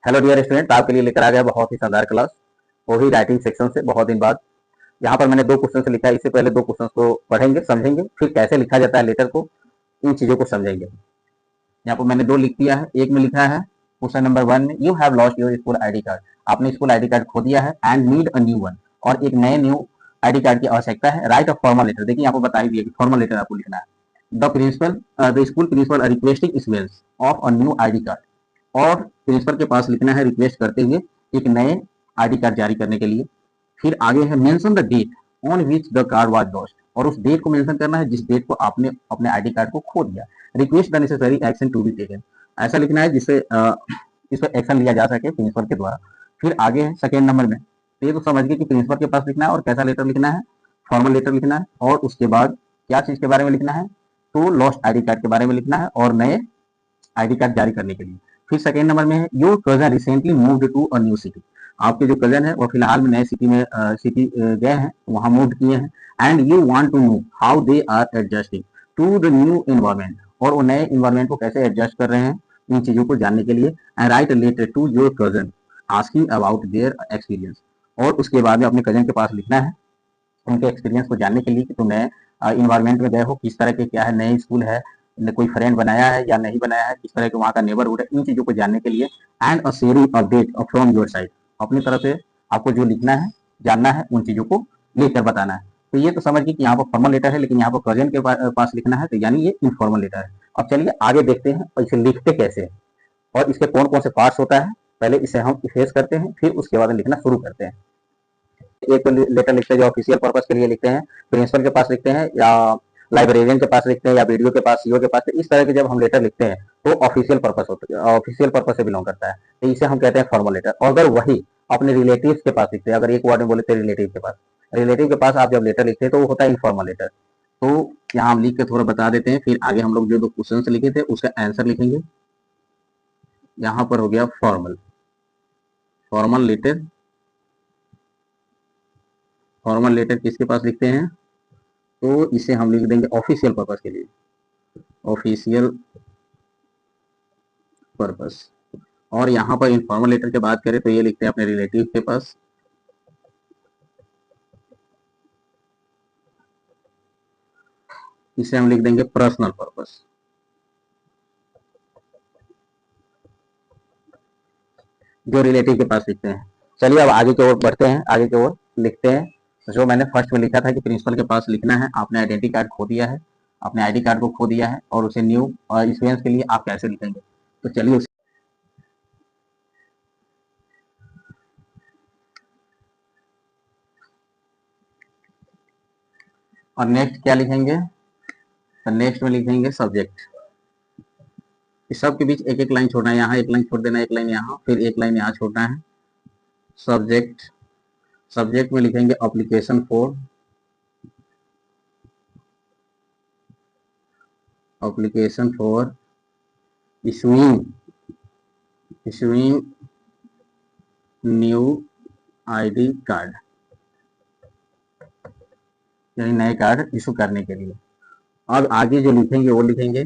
Hello dear student, आपके लिए लेकर आ गया बहुत ही शानदार क्लास, वो भी राइटिंग सेक्शन से बहुत दिन बाद। यहाँ पर मैंने 2 क्वेश्चन लिखा है। इससे पहले 2 क्वेश्चन को पढ़ेंगे, समझेंगे, फिर कैसे लिखा जाता है लेटर को, इन चीज़ों को समझेंगे। यहाँ पर मैंने 2 लिख दिया है। एक में लिखा है क्वेश्चन नंबर 1 में, you have lost your school ID card. आपने स्कूल आईडी कार्ड खो दिया है and need a new one, और एक नए न्यू आईडी कार्ड की आवश्यकता है। Write a formal letter. देखिए यहाँ पर बता ही दिया कि फॉर्मल लेटर आपको लिखना है। The school principal requesting smells of a new ID card, और प्रिंसिपल के पास लिखना है रिक्वेस्ट करते हुए एक नए आईडी कार्ड जारी करने के लिए। फिर आगे है mention the date on which the card was lost, और उस डेट को मेंशन करना है जिस डेट को आपने अपने आईडी कार्ड को खो दिया। Request the necessary action to be taken, ऐसा लिखना है जिससे इस पर एक्शन लिया जा सके प्रिंसिपल के द्वारा। फिर आगे है सेकेंड नंबर में, तो ये तो समझ गए कि प्रिंसिपल के पास लिखना है और कैसा लेटर लिखना है, फॉर्मल लेटर लिखना है। और उसके बाद क्या चीज के बारे में लिखना है, तो लॉस्ट आईडी कार्ड के बारे में लिखना है और नए आईडी कार्ड जारी करने के लिए। फिर सेकेंड नंबर में है your cousin recently moved to a new city. आपके जो कजन है वो फिलहाल में नए सिटी में गए हैं, वहां मूव किए हैं। And you want to know how they are adjusting to the new environment, और वो नए एनवायरमेंट को कैसे एडजस्ट कर रहे हैं, इन चीजों को जानने के लिए। And write a letter to your cousin asking about their experience, और उसके बाद में अपने कजन के पास लिखना है उनके एक्सपीरियंस को जानने के लिए कि तुम नए इन्वायरमेंट में गए हो, किस तरह के क्या है, नए स्कूल है, कोई फ्रेंड बनाया है या नहीं बनाया है, किस तरह के वहाँ का नेबरहुड है, इन चीज़ों को जानने के लिए। And a sharing update from your side, अपनी तरफ से आपको जो लिखना है, जानना है, उन चीज़ों को लेकर बताना है। तो ये तो समझ गए कि यहाँ पर फॉर्मल लेटर है, लेकिन यहाँ पर कजन के पास लिखना है, तो यानी ये इनफॉर्मल लेटर है। अब चलिए आगे देखते हैं और इसे लिखते कैसे हैं और इसके कौन कौन से पार्ट्स होता है। पहले इसे हम फेस करते हैं, फिर उसके बाद लिखना शुरू करते हैं। एक लेटर लिखते हैं जो ऑफिशियल पर्पस के लिए लिखते हैं, प्रिंसिपल के पास लिखते हैं, या लाइब्रेरियन के पास लिखते हैं, या वीडियो के पास, सीओ के पास। तो इस तरह के जब हम लेटर लिखते हैं तो ऑफिशियल पर्पस होता है, ऑफिशियल पर्पस से बिलोंग करता है, तो इसे हम कहते हैं फॉर्मल लेटर। और अगर वही अपने रिलेटिव के पास लिखते हैं, अगर एक वर्ड में बोले थे रिलेटिव के पास, रिलेटिव के पास आप जब लेटर लिखते हैं तो वो होता है इनफॉर्मल लेटर। तो यहाँ हम लिख के थोड़ा बता देते हैं, फिर आगे हम लोग जो 2 क्वेश्चन लिखे थे उसका आंसर लिखेंगे। यहाँ पर हो गया formal, formal letter. Formal letter किसके पास लिखते हैं, तो इसे हम लिख देंगे ऑफिशियल पर्पस के लिए, ऑफिशियल पर्पस। और यहाँ पर इनफॉर्मल लेटर की बात करें तो ये लिखते हैं अपने रिलेटिव के पास, इसे हम लिख देंगे पर्सनल पर्पस। जो रिलेटिव के पास लिखते हैं। चलिए अब आगे की ओर बढ़ते हैं, आगे की ओर लिखते हैं। जो मैंने फर्स्ट में लिखा था कि प्रिंसिपल के पास लिखना है, आपने आइडेंटिटी कार्ड खो दिया है, अपने आईडी कार्ड को खो दिया है, और उसे न्यू एक्सपीरियंस के लिए आप कैसे लिखेंगे। तो चलिए और नेक्स्ट क्या लिखेंगे, तो नेक्स्ट में लिखेंगे सब्जेक्ट। इस सब के बीच एक एक लाइन छोड़ना है, यहाँ एक लाइन छोड़ देना, एक लाइन यहाँ, फिर एक लाइन यहाँ छोड़ना है। सब्जेक्ट, सब्जेक्ट में लिखेंगे application for, application for issuing, issuing new ID card, यानी नए कार्ड इशू करने के लिए। अब आगे जो लिखेंगे वो लिखेंगे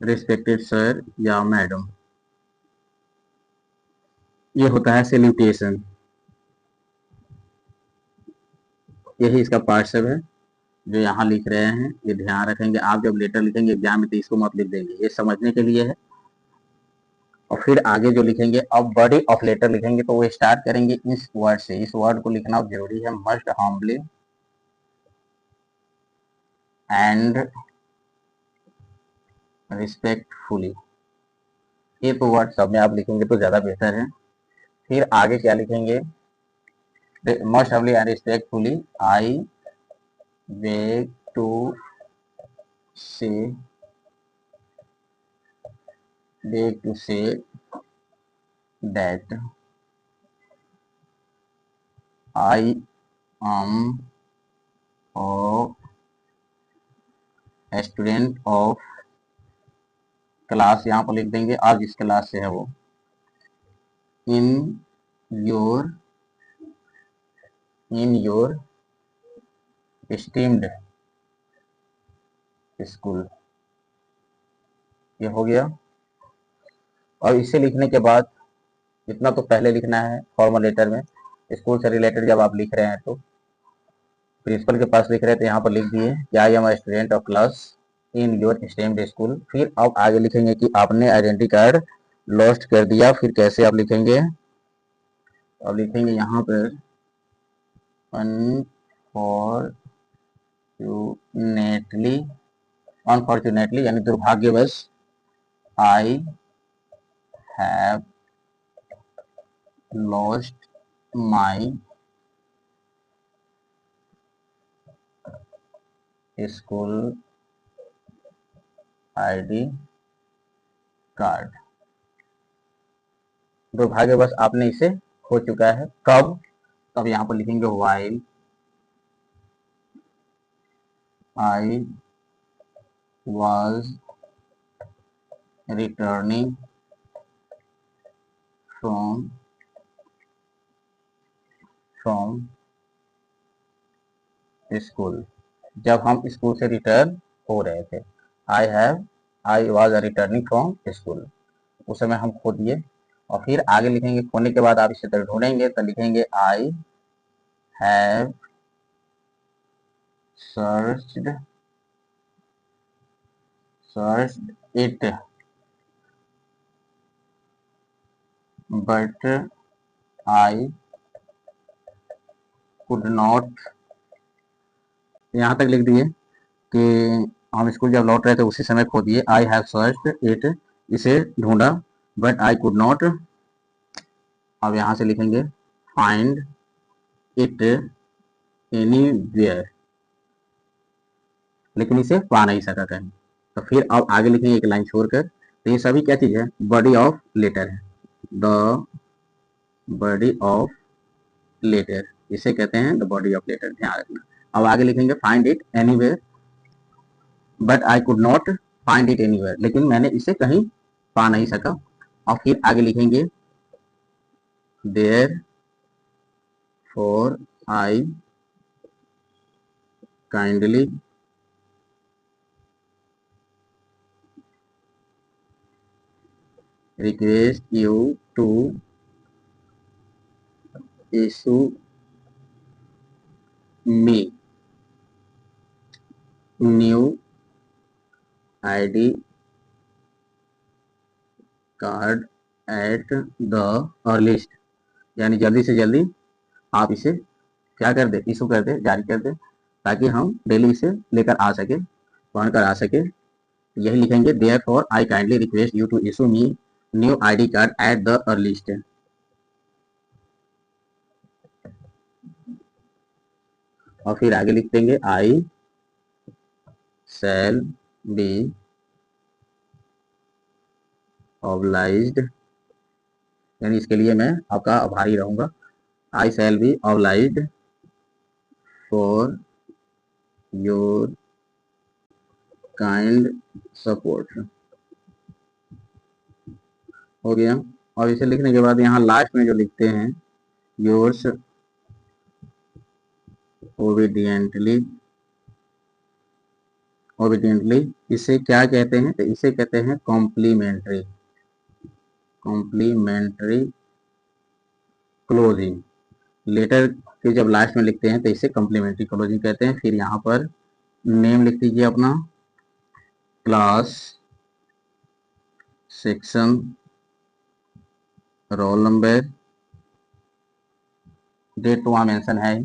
रिस्पेक्टेड सर या मैडम, ये होता है सैल्यूटेशन, यही इसका पार्ट सब है जो यहाँ लिख रहे हैं। ये ध्यान रखेंगे, आप जब लेटर लिखेंगे एग्जाम में तो इसको मत लिख देंगे, ये समझने के लिए है। और फिर आगे जो लिखेंगे, अब बॉडी ऑफ लेटर लिखेंगे तो वो स्टार्ट करेंगे इस वर्ड से। इस वर्ड को लिखना जरूरी है, मस्ट हम्बली एंड रिस्पेक्टफुली। ये तो वर्ड सब में आप लिखेंगे तो ज्यादा बेहतर है। फिर आगे क्या लिखेंगे, must humbly and respectfully I beg to say, beg to say that I am a student of class, यहाँ पर लिख देंगे आप जिस क्लास से है वो, in your, in your esteemed school, ये हो गया। और इसे लिखने के बाद इतना तो पहले लिखना है फॉर्मल लेटर में। स्कूल से रिलेटेड जब आप लिख रहे हैं तो प्रिंसिपल के पास लिख रहे थे, यहाँ पर लिख दिए कि I am student of class in your stemmed school. फिर अब आगे लिखेंगे कि आपने आइडेंटिटी कार्ड लॉस्ट कर दिया। फिर कैसे आप लिखेंगे, अब लिखेंगे यहाँ पर अनफॉर्चुनेटली, अनफॉर्चुनेटली यानी दुर्भाग्यवश, I have lost my school ID card. दुर्भाग्यवश आपने इसे खो चुका है। कब, तब यहाँ पर लिखेंगे while I was returning from school. जब हम स्कूल से रिटर्न हो रहे थे, I was returning from school, उस समय हम खो दिए। और फिर आगे लिखेंगे, खोने के बाद आप इसे तरह ढूंढेंगे तो लिखेंगे I have searched it but I could not, यहाँ तक लिख दिए कि हम स्कूल जब लौट रहे थे उसी समय खो दिए। आई हैव सर्च्ड इट, इसे ढूंढा, बट आई कुड नॉट, अब यहाँ से लिखेंगे फाइंड इट एनीवेयर, लेकिन इसे पा नहीं सका कहीं। तो फिर अब आगे लिखेंगे एक लाइन छोड़कर। तो ये सभी क्या चीज है, बॉडी ऑफ लेटर है। द बॉडी ऑफ लेटर, इसे कहते हैं द बॉडी ऑफ लेटर, ध्यान रखना। अब आगे लिखेंगे find it anywhere but I could not find it anywhere, लेकिन मैंने इसे कहीं पा नहीं सका। और फिर आगे लिखेंगे therefore I kindly request you to issue me new ID card at the earliest, यानी जल्दी से जल्दी आप इसे क्या कर दे, इशू कर दे, जारी कर दे, ताकि हम डेली इसे लेकर आ सके, पढ़ कर आ सके। यही लिखेंगे therefore I kindly request you to issue me new ID card at the earliest. और फिर आगे लिख देंगे आई शैल बी ऑब्लाइज्ड, यानी इसके लिए मैं आपका आभारी रहूंगा। I shall be obliged for your kind support, हो गया। और इसे लिखने के बाद यहाँ लास्ट में जो लिखते हैं योर्स ओबीडियंटली, ओबीडियंटली इसे क्या कहते हैं, तो इसे कहते हैं कॉम्प्लीमेंट्री, कॉम्प्लीमेंट्री क्लोजिंग। लेटर के जब लास्ट में लिखते हैं तो इसे कॉम्प्लीमेंट्री क्लोजिंग कहते हैं। फिर यहाँ पर नेम लिख दीजिए अपना, class, section, roll number, date तो वहाँ मेंशन है।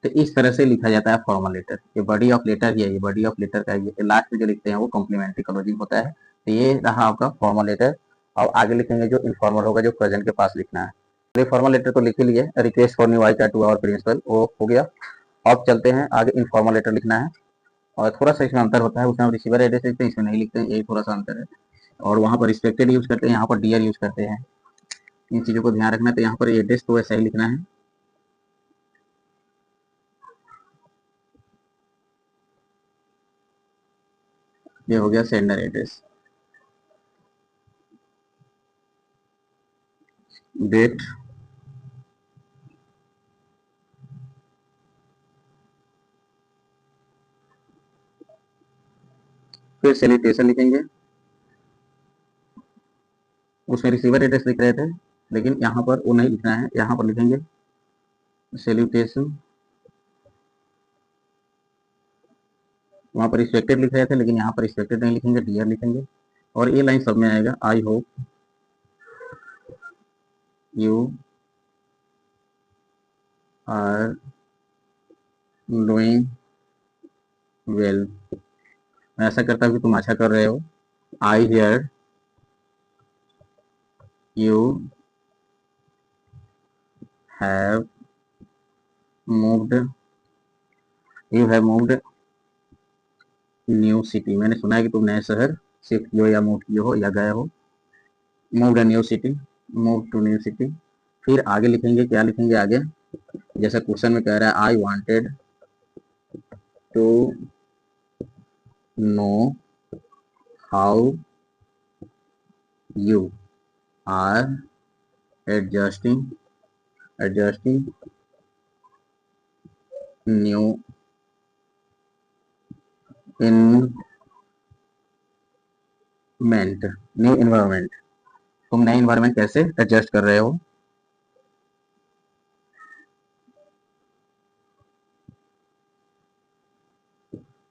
तो इस तरह से लिखा जाता है फॉर्मल लेटर। ये बॉडी ऑफ लेटर ही है, ये बॉडी ऑफ लेटर का ये लास्ट में जो लिखते हैं वो कॉम्प्लीमेंट्री क्लोजिंग होता है। तो ये रहा आपका फॉर्मल लेटर। और आगे लिखेंगे जो इनफॉर्मल होगा, जो प्रेजेंट के पास लिखना है। तो ये फॉर्मल लेटर तो लिख ही लिए, request for new I card to our principal, वो हो गया। अब चलते हैं आगे, इनफॉर्मल लेटर लिखना है। और थोड़ा सा इसमें अंतर होता है, उसमें हम रिसीवर एड्रेस लिखते हैं, इसमें नहीं लिखते हैं, यही थोड़ा सा अंतर है। और वहाँ पर रिस्पेक्टेड यूज करते हैं, यहाँ पर डियर यूज करते हैं। इन चीज़ों को ध्यान रखना है। तो यहाँ पर एड्रेस तो वैसा ही लिखना है। ये हो गया सेंडर एड्रेस, डेट, फिर सैल्यूटेशन लिखेंगे, उसमें रिसीवर एड्रेस लिख रहे थे लेकिन यहाँ पर वो नहीं लिखना है, यहाँ पर लिखेंगे सैल्यूटेशन, वहाँ पर रिस्पेक्टेड लिख रहे थे लेकिन यहाँ पर रिस्पेक्टेड नहीं लिखेंगे, डियर लिखेंगे। और ये लाइन सब में आएगा, I hope you are doing well, मैं ऐसा करता हूँ कि तुम अच्छा कर रहे हो। I hear you have moved, you have moved new city, मैंने सुना है कि तुम नए शहर शिफ्ट किए हो या मूव किए हो या गए हो। Moved new city, move to new city. फिर आगे लिखेंगे, क्या लिखेंगे आगे, जैसा क्वेश्चन में कह रहा है, I wanted to know how you are adjusting new environment, तुम नए इन्वायरमेंट कैसे एडजस्ट कर रहे हो।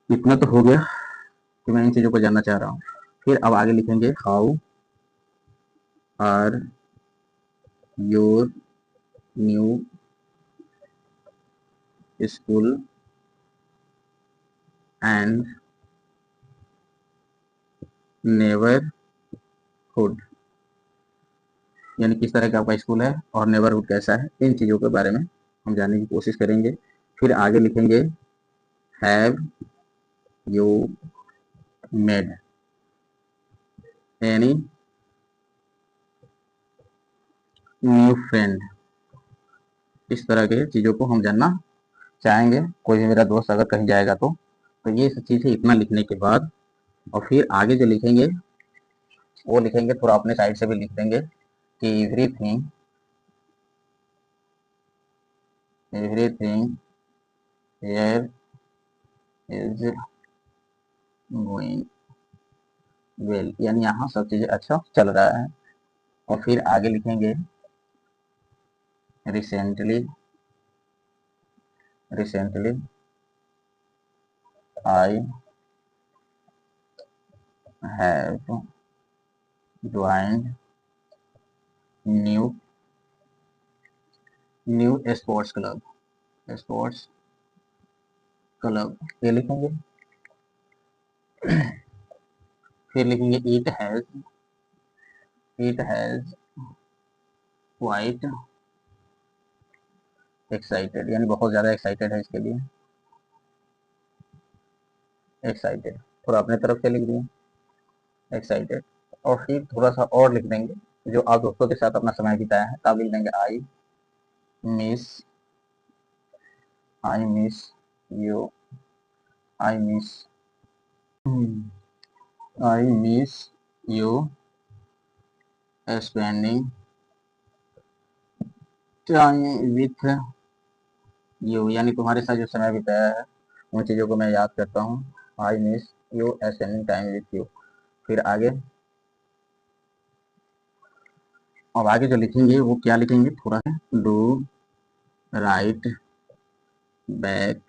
इतना तो हो गया कि मैं इन चीजों को जानना चाह रहा हूँ। फिर अब आगे लिखेंगे, how are your new school and neighbourhood, यानी किस तरह का आपका स्कूल है और नेबरहुड कैसा है, इन चीज़ों के बारे में हम जानने की कोशिश करेंगे। फिर आगे लिखेंगे, have you made any new friend, इस तरह के चीज़ों को हम जानना चाहेंगे। कोई भी मेरा दोस्त अगर कहीं जाएगा तो ये सब चीज़ें इतना लिखने के बाद, और फिर आगे जो लिखेंगे वो लिखेंगे, थोड़ा अपने साइड से भी लिख देंगे कि everything here is going well, यानी यहाँ सब चीज़ें अच्छा चल रहा है। और फिर आगे लिखेंगे, recently I have joined new sports club, ये लिखेंगे। फिर लिखेंगे, इट हैज क्वाइट एक्साइटेड, यानी बहुत ज़्यादा एक्साइटेड है इसके लिए, एक्साइटेड थोड़ा अपने तरफ से लिख दिए एक्साइटेड। और फिर थोड़ा सा और लिख देंगे, जो आप दोस्तों के साथ अपना समय बिताया है, तब लिख देंगे, miss you I miss you spending time with you, यानी तुम्हारे साथ जो समय बिताया है उन चीज़ों को मैं याद करता हूँ। I miss you spending time with you. फिर आगे, अब आगे जो लिखेंगे वो क्या लिखेंगे, थोड़ा है, do right back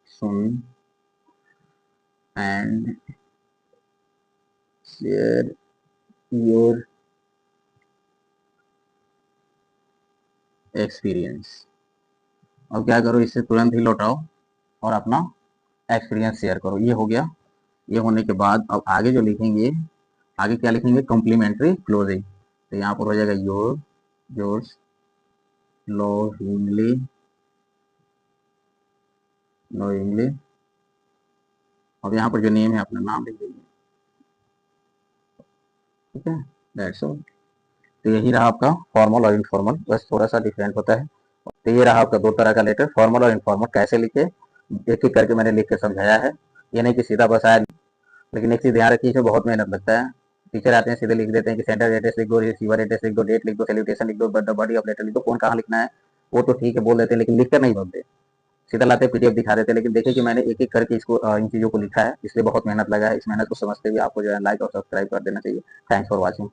soon and share your experience. अब क्या करो, इससे तुरंत ही लौटाओ और अपना एक्सपीरियंस शेयर करो। ये हो गया। ये होने के बाद अब आगे जो लिखेंगे, आगे क्या लिखेंगे, कॉम्प्लीमेंट्री क्लोजिंग। तो यहाँ पर हो जाएगा, योर्स लविंगली अब यहाँ पर जो नेम है अपना नाम लिख दीजिए, ठीक है, दैट्स ऑल। तो यही रहा आपका फॉर्मल और इनफॉर्मल, बस थोड़ा सा डिफरेंट होता है। तो ये रहा आपका दो तरह का लेटर, फॉर्मल और इनफॉर्मल कैसे लिखे, एक एक करके मैंने लिख के समझाया है। ये नहीं कि सीधा बस आया, लेकिन एक चीज़ ध्यान रखिए, इसमें बहुत मेहनत लगता है। टीचर आते हैं सीधे लिख देते हैं कि सेंटर एड्रेस लिख दो, रिसीवर एड्रेस लिख दो, डेट लिख दो, सैल्यूटेशन लिख दो, बॉडी ऑफ लेटर लिख दो, कौन कहाँ लिखना है वो तो ठीक है बोल देते हैं, लेकिन लिख कर नहीं बोलते। सीधा लाते पीडीएफ दिखा देते, लेकिन देखिए कि मैंने एक-एक करके इसको इन चीज़ों को लिखा है, इसलिए बहुत मेहनत लगा है। इस मेहनत को समझते हुए आपको जो है लाइक और सब्सक्राइब कर देना चाहिए। Thanks for watching.